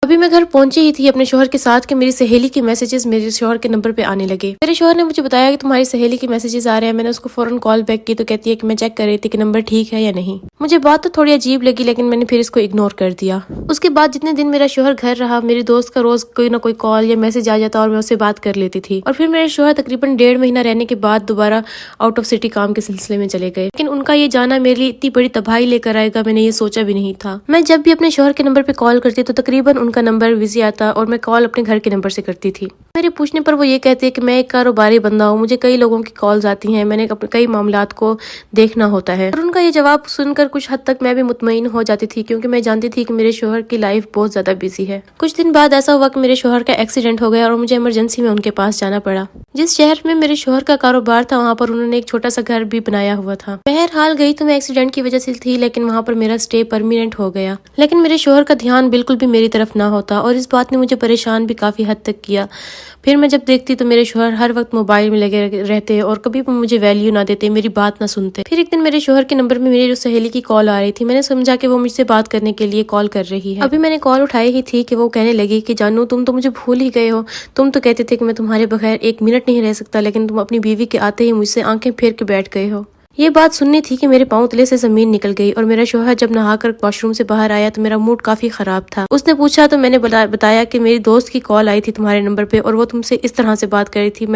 ابھی میں گھر پہنچی ہی تھی اپنے شوہر کے ساتھ کہ میری سہیلی کے میسیجز میرے شوہر کے نمبر پہ آنے لگے۔ میرے شوہر نے مجھے بتایا کہ تمہاری سہیلی کے میسیجز آ رہے ہیں۔ میں نے اس کو فوراً کال بیک کی تو کہتی ہے کہ میں چیک کر رہی تھی کہ نمبر ٹھیک ہے یا نہیں۔ مجھے بات تو تھوڑی عجیب لگی لیکن میں نے پھر اس کو اگنور کر دیا۔ اس کے بعد جتنے دن میرا شوہر گھر رہا، میری دوست کا روز کوئی نہ کوئی کال یا میسج آ جاتا اور میں اس سے بات کر لیتی تھی۔ اور پھر میرے شوہر تقریباً 1.5 مہینہ رہنے کے بعد دوبارہ آؤٹ آف سٹی کام کے سلسلے میں چلے گئے، لیکن ان کا یہ جانا میرے لیے اتنی بڑی تباہی لے کر آئے گا میں نے یہ سوچا بھی نہیں تھا۔ میں جب بھی اپنے شوہر کے نمبر پہ کال کرتی تو تقریباً ان کا نمبر بزی آتا اور میں کال اپنے گھر کے نمبر سے کرتی تھی۔ میرے پوچھنے پر وہ یہ کہتے ہیں کہ میں ایک کاروباری بندہ ہوں، مجھے کئی لوگوں کی کالز آتی ہیں، میں نے اپنے کئی معاملات کو دیکھنا ہوتا ہے۔ اور ان کا یہ جواب سن کر کچھ حد تک میں بھی مطمئن ہو جاتی تھی کیونکہ میں جانتی تھی کہ میرے شوہر کی لائف بہت زیادہ بزی ہے۔ کچھ دن بعد ایسا ہوا کہ میرے شوہر کا ایکسیڈنٹ ہو گیا اور مجھے ایمرجنسی میں ان کے پاس جانا پڑا۔ جس شہر میں میرے شوہر کا کاروبار تھا وہاں پر انہوں نے ایک چھوٹا سا گھر بھی بنایا ہوا تھا۔ بہرحال گئی تو میں ایکسیڈنٹ کی وجہ سے تھی لیکن وہاں پر میرا سٹے پرمیننٹ ہو گیا، لیکن میرے شوہر کا دھیان بالکل بھی میری طرف نہ ہوتا اور اس بات نے مجھے پریشان بھی کافی حد تک کیا۔ پھر میں جب دیکھتی تو میرے شوہر ہر وقت موبائل میں لگے رہتے اور کبھی بھی مجھے ویلیو نہ دیتے، میری بات نہ سنتے۔ پھر ایک دن میرے شوہر کے نمبر میں میری جو سہیلی کی کال آ رہی تھی، میں نے سمجھا کہ وہ مجھ سے بات کرنے کے لیے کال کر رہی ہے۔ ابھی میں نے کال اٹھائی ہی تھی کہ وہ کہنے لگی کہ جانو تم تو مجھے بھول ہی گئے ہو، تم تو کہتے تھے کہ میں تمہارے بغیر ایک منٹ نہیں رہ سکتا، لیکن تم اپنی بیوی کے آتے ہی مجھ سے آنکھیں پھیر کے بیٹھ گئے ہو۔ یہ بات سننی تھی کہ میرے پاؤں تلے سے زمین نکل گئی اور میرا شوہر جب نہا کر واش روم سے باہر آیا تو میرا موڈ کافی خراب تھا۔ اس نے پوچھا تو میں نے بتایا کہ میری دوست کی کال آئی تھی تمہارے نمبر پہ اور وہ تم سے اس طرح سے بات کر رہی تھی۔